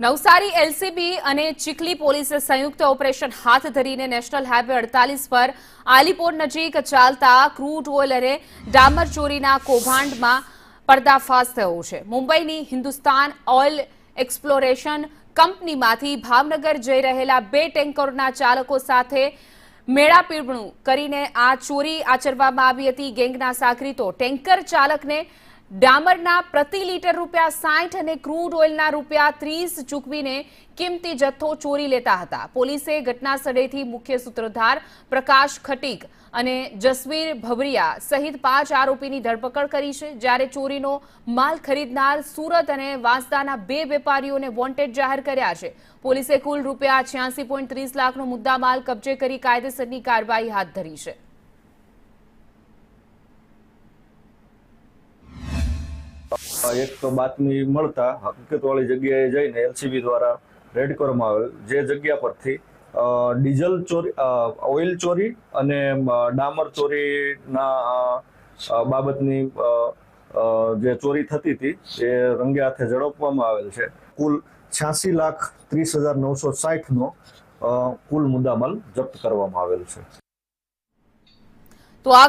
Navsari LCB અને ચીખલી પોલીસે સંયુક્ત ઓપરેશન હાથ ધરીને નેશનલ હાઈવે 48 પર આલીપોર નજીક ચાલતા ક્રૂડ ઓઇલ અને ડામર ચોરીના કૌભાંડમાં પર્દાફાશ થયો છે। મુંબઈની હિન્દુસ્તાન ઓઇલ એક્સપ્લોરેશન કંપનીમાંથી ભાવનગર જઈ રહેલા 2 ટેન્કરોના ચાલકો સાથે મેળાપીપણું કરીને આ ચોરી આચરવામાં આવી હતી। ગેંગના સાગરીતો ટેન્કર ચાલકને ડામરના પ્રતિ લીટર ₹60 અને ક્રૂડ ઓઇલના ₹30 ચૂકવીને કિંમતી જથ્થો ચોરી લેતા હતા। પોલીસે ઘટના સ્થળેથી મુખ્ય સૂત્રધાર પ્રકાશ ખટીક અને જસવીર ભવરિયા સહિત 5 આરોપીની ધરપકડ કરી છે, જ્યારે ચોરીનો માલ ખરીદનાર સુરત અને વાંસદાના 2 વેપારીઓને વોન્ટેડ જાહેર કર્યા છે। પોલીસે કુલ ₹86.30 લાખનો મુદ્દામાલ કબજે કરી કાયદેસરની કાર્યવાહી હાથ ધરી છે। એક તો બાતમી મળતા હકીકતવાળી જગ્યાએ જઈને એલસીબી દ્વારા રેડ કરવામાં આવેલ, જે જગ્યા પરથી ડીઝલ ચોરી, ઓઇલ ચોરી અને ડામર ચોરીના બાબતની જે ચોરી થતી હતી એ રંગે હાથે ઝડપવામાં આવેલ છે। કુલ 86,30,960નો કુલ મુદ્દામાલ જપ્ત કરવામાં આવેલ છે। તો